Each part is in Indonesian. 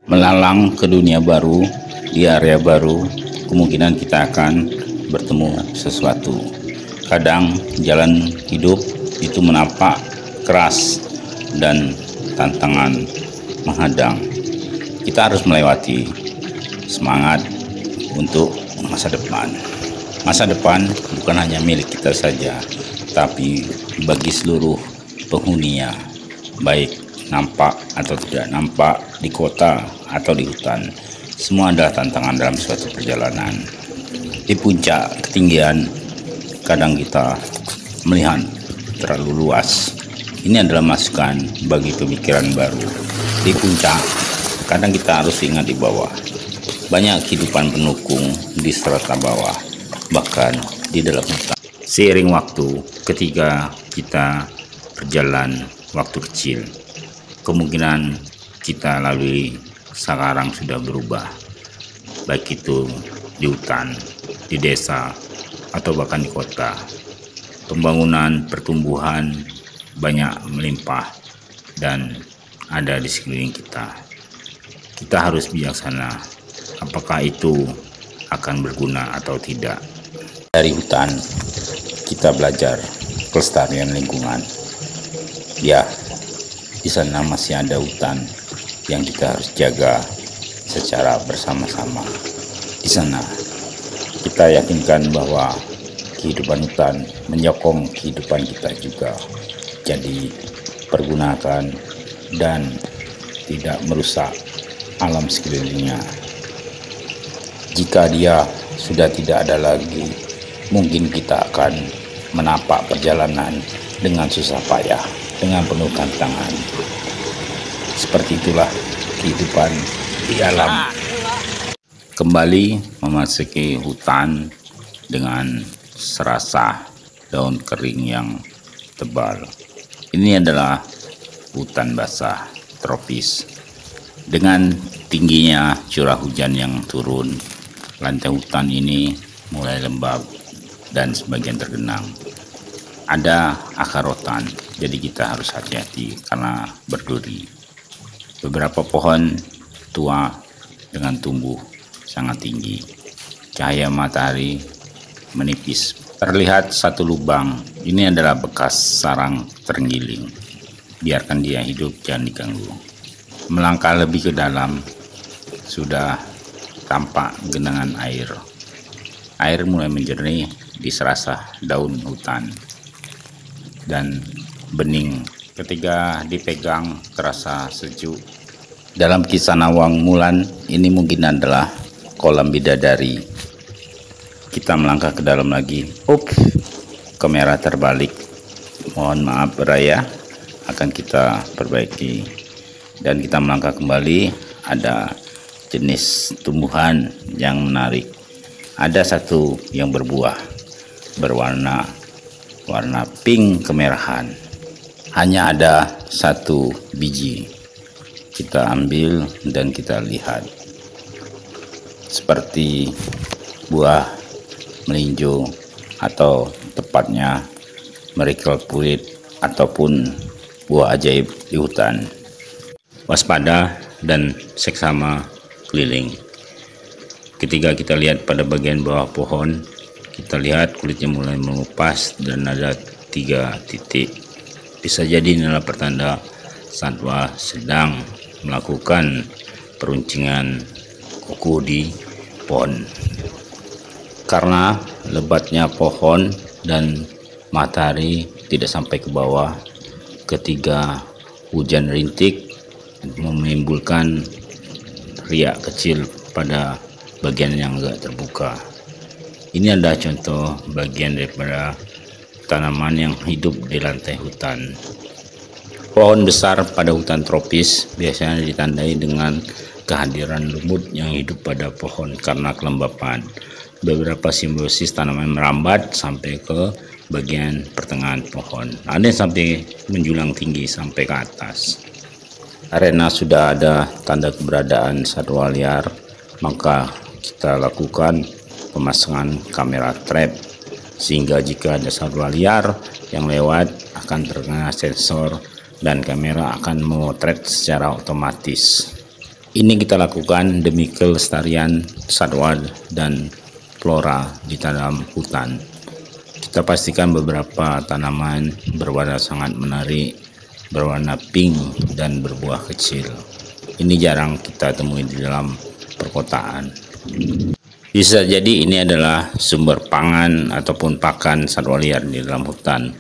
Melalang ke dunia baru, di area baru, kemungkinan kita akan bertemu sesuatu. Kadang jalan hidup itu menapak keras dan tantangan menghadang. Kita harus melewati. Semangat untuk masa depan. Masa depan bukan hanya milik kita saja, tapi bagi seluruh penghuninya, baik nampak atau tidak nampak, di kota atau di hutan. Semua adalah tantangan dalam suatu perjalanan. Di puncak ketinggian, kadang kita melihat terlalu luas. Ini adalah masukan bagi pemikiran baru. Di puncak, kadang kita harus ingat di bawah. Banyak kehidupan pendukung di strata bawah, bahkan di dalam hutan. Seiring waktu, ketika kita berjalan waktu kecil, kemungkinan kita lalui sekarang sudah berubah, baik itu di hutan, di desa, atau bahkan di kota. Pembangunan, pertumbuhan banyak melimpah dan ada di sekeliling kita. Kita harus bijaksana. Apakah itu akan berguna atau tidak? Dari hutan, kita belajar kelestarian lingkungan. Ya, di sana masih ada hutan yang kita harus jaga secara bersama-sama. Di sana, kita yakinkan bahwa kehidupan hutan menyokong kehidupan kita juga. Jadi, pergunakan dan tidak merusak alam sekelilingnya. Jika dia sudah tidak ada lagi, mungkin kita akan menapak perjalanan dengan susah payah, dengan penuh tantangan. Seperti itulah kehidupan di alam. Kembali memasuki hutan dengan serasa daun kering yang tebal. Ini adalah hutan basah tropis. Dengan tingginya curah hujan yang turun, lantai hutan ini mulai lembab dan sebagian tergenang. Ada akar rotan, jadi kita harus hati-hati karena berduri. Beberapa pohon tua dengan tumbuh sangat tinggi. Cahaya matahari menipis. Terlihat satu lubang. Ini adalah bekas sarang terenggiling. Biarkan dia hidup, jangan diganggu. Melangkah lebih ke dalam, sudah tampak genangan air. Air mulai menjernih di serasa daun hutan dan bening. Ketika dipegang terasa sejuk. Dalam kisah Nawang Mulan, ini mungkin adalah kolam bidadari. Kita melangkah ke dalam lagi. Kamera terbalik. Mohon maaf Raya, akan kita perbaiki. Dan kita melangkah kembali. Ada jenis tumbuhan yang menarik. Ada satu yang berbuah, berwarna pink kemerahan. Hanya ada satu biji. Kita ambil dan kita lihat. Seperti buah melinjo atau tepatnya miracle fruit ataupun buah ajaib di hutan. Waspada dan seksama keliling. Ketika kita lihat pada bagian bawah pohon, kita lihat kulitnya mulai mengupas dan ada 3 titik. Bisa jadi ini adalah pertanda satwa sedang melakukan peruncingan kuku di pohon. Karena lebatnya pohon dan matahari tidak sampai ke bawah, ketika hujan rintik menimbulkan riak kecil pada bagian yang agak terbuka. Ini adalah contoh bagian daripada tanaman yang hidup di lantai hutan. Pohon besar pada hutan tropis biasanya ditandai dengan kehadiran lumut yang hidup pada pohon karena kelembapan. Beberapa simbiosis tanaman merambat sampai ke bagian pertengahan pohon. Ada yang sampai menjulang tinggi sampai ke atas. Karena sudah ada tanda keberadaan satwa liar, maka kita lakukan pemasangan kamera trap sehingga jika ada satwa liar yang lewat akan terkena sensor dan kamera akan memotret secara otomatis. Ini kita lakukan demi kelestarian satwa dan flora di dalam hutan. Kita pastikan beberapa tanaman berwarna sangat menarik, berwarna pink dan berbuah kecil. Ini jarang kita temui di dalam perkotaan. Bisa jadi ini adalah sumber pangan ataupun pakan satwa liar di dalam hutan.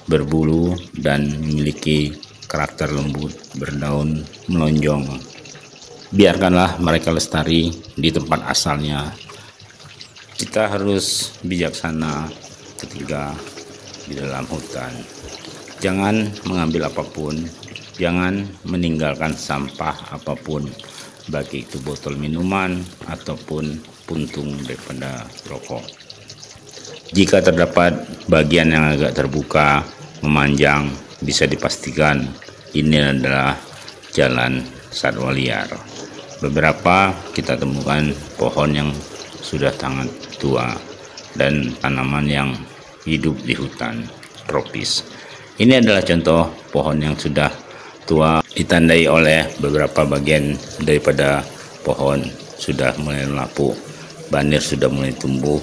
Berbulu dan memiliki karakter lembut, berdaun, melonjong. Biarkanlah mereka lestari di tempat asalnya. Kita harus bijaksana ketika di dalam hutan. Jangan mengambil apapun, jangan meninggalkan sampah apapun, baik itu botol minuman ataupun puntung daripada rokok. Jika terdapat bagian yang agak terbuka, memanjang, bisa dipastikan ini adalah jalan satwa liar. Beberapa kita temukan pohon yang sudah sangat tua dan tanaman yang hidup di hutan tropis. Ini adalah contoh pohon yang sudah tua, ditandai oleh beberapa bagian daripada pohon sudah mulai lapuk, banir sudah mulai tumbuh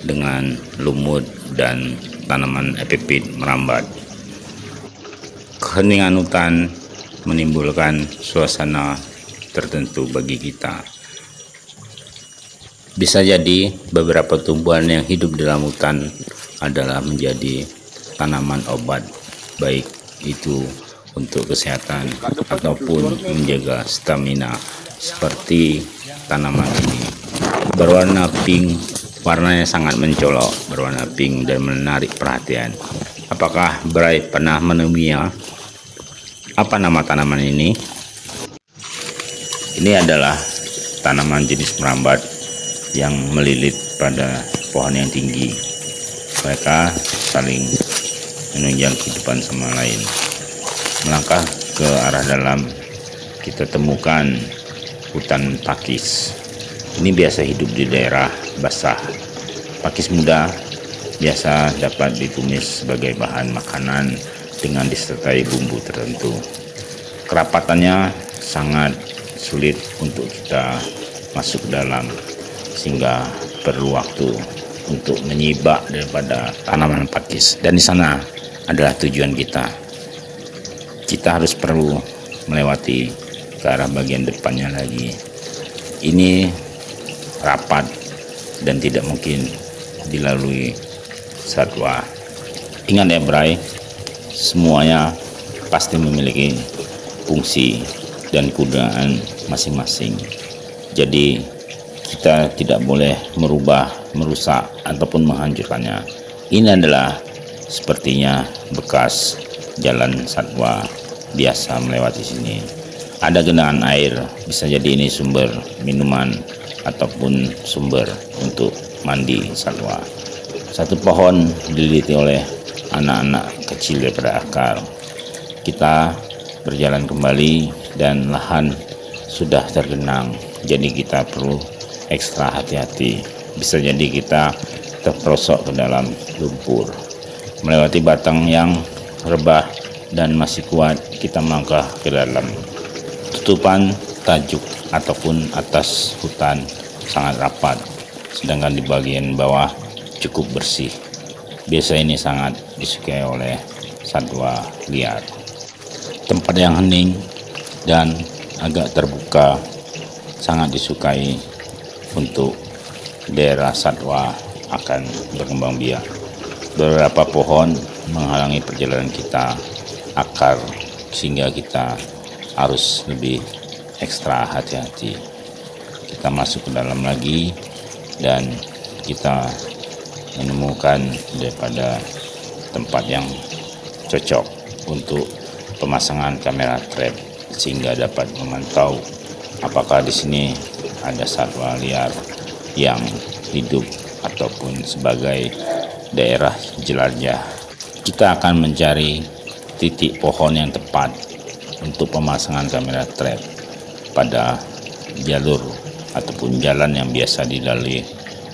dengan lumut dan tanaman epipit merambat. Keheningan hutan menimbulkan suasana tertentu bagi kita. Bisa jadi beberapa tumbuhan yang hidup di dalam hutan adalah menjadi tanaman obat, baik itu untuk kesehatan ataupun menjaga stamina, seperti tanaman ini. Berwarna pink, warnanya sangat mencolok, berwarna pink dan menarik perhatian. Apakah Bray pernah menemuinya? Apa nama tanaman ini? Ini adalah tanaman jenis merambat yang melilit pada pohon yang tinggi. Mereka saling menunjang kehidupan sama lain. Melangkah ke arah dalam, kita temukan hutan pakis. Ini biasa hidup di daerah basah. Pakis muda biasa dapat ditumis sebagai bahan makanan dengan disertai bumbu tertentu. Kerapatannya sangat sulit untuk kita masuk ke dalam, sehingga perlu waktu untuk menyibak daripada tanaman pakis. Dan di sana adalah tujuan kita. Kita harus perlu melewati ke arah bagian depannya lagi. Ini rapat dan tidak mungkin dilalui satwa. Ingat ya Bray, semuanya pasti memiliki fungsi dan kegunaan masing-masing. Jadi kita tidak boleh merubah, merusak ataupun menghancurkannya. Ini adalah sepertinya bekas jalan satwa biasa melewati sini. Ada genangan air, bisa jadi ini sumber minuman ataupun sumber untuk mandi satwa. Satu pohon dililiti oleh anak-anak kecil daripada akar. Kita berjalan kembali dan lahan sudah tergenang, jadi kita perlu ekstra hati-hati. Bisa jadi kita terperosok ke dalam lumpur. Melewati batang yang rebah dan masih kuat, kita melangkah ke dalam. Tutupan tajuk ataupun atas hutan sangat rapat, sedangkan di bagian bawah cukup bersih. Biasa ini sangat disukai oleh satwa liar. Tempat yang hening dan agak terbuka sangat disukai untuk daerah satwa akan berkembang biak. Beberapa pohon menghalangi perjalanan kita, akar, sehingga kita harus lebih ekstra hati-hati. Kita masuk ke dalam lagi dan kita menemukan daripada tempat yang cocok untuk pemasangan kamera trap, sehingga dapat memantau apakah di sini ada satwa liar yang hidup ataupun sebagai daerah jelajah. Kita akan mencari titik pohon yang tepat untuk pemasangan kamera trap pada jalur ataupun jalan yang biasa dilalui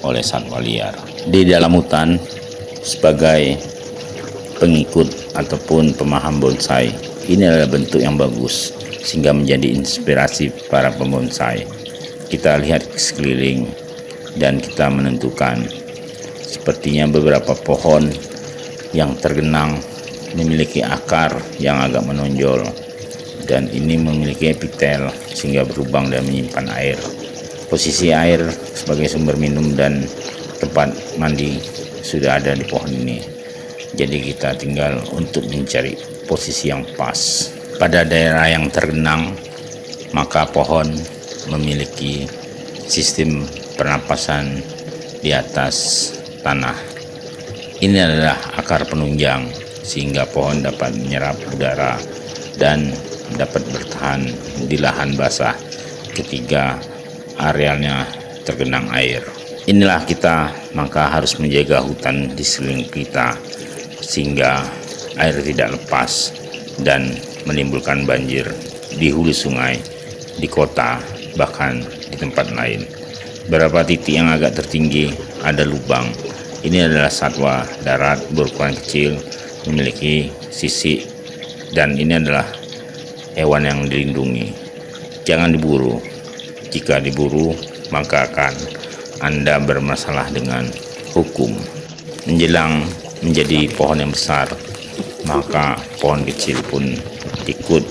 oleh satwa liar. Di dalam hutan, sebagai pengikut ataupun pemaham bonsai, ini adalah bentuk yang bagus sehingga menjadi inspirasi para pembonsai. Kita lihat sekeliling dan kita menentukan, sepertinya beberapa pohon yang tergenang memiliki akar yang agak menonjol, dan ini memiliki epitel sehingga berlubang dan menyimpan air. Posisi air sebagai sumber minum dan tempat mandi sudah ada di pohon ini. Jadi kita tinggal untuk mencari posisi yang pas. Pada daerah yang tergenang, maka pohon memiliki sistem pernapasan di atas tanah. Ini adalah akar penunjang sehingga pohon dapat menyerap udara dan dapat bertahan di lahan basah ketika arealnya tergenang air. Inilah kita maka harus menjaga hutan di sekeliling kita sehingga air tidak lepas dan menimbulkan banjir di hulu sungai, di kota, bahkan di tempat lain. Beberapa titik yang agak tertinggi ada lubang. Ini adalah satwa darat berukuran kecil, memiliki sisik, dan ini adalah hewan yang dilindungi. Jangan diburu. Jika diburu, maka akan Anda bermasalah dengan hukum. Menjelang menjadi pohon yang besar, maka pohon kecil pun ikut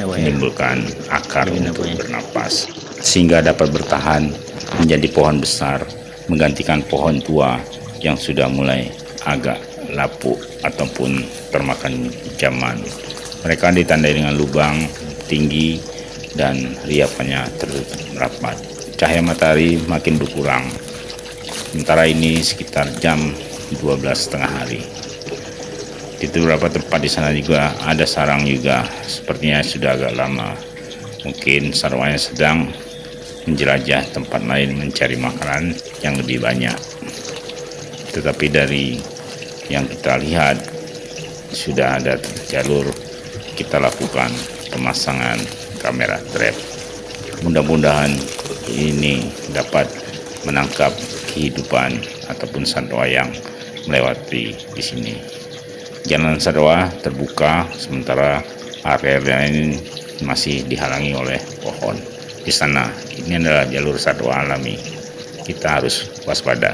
menimbulkan akar untuk bernapas, sehingga dapat bertahan menjadi pohon besar, menggantikan pohon tua yang sudah mulai agak lapuk ataupun termakan zaman. Mereka ditandai dengan lubang tinggi dan riapannya tertutup rapat. Cahaya matahari makin berkurang. Sementara ini sekitar jam 12:30 hari. Di beberapa tempat di sana juga ada sarang juga, sepertinya sudah agak lama. Mungkin sarwanya sedang menjelajah tempat lain mencari makanan yang lebih banyak. Tetapi dari yang kita lihat sudah ada jalur, kita lakukan pemasangan kamera trap. Mudah-mudahan ini dapat menangkap kehidupan ataupun satwa yang melewati di sini. Jalan satwa terbuka, sementara area lain masih dihalangi oleh pohon. Di sana ini adalah jalur satwa alami. Kita harus waspada.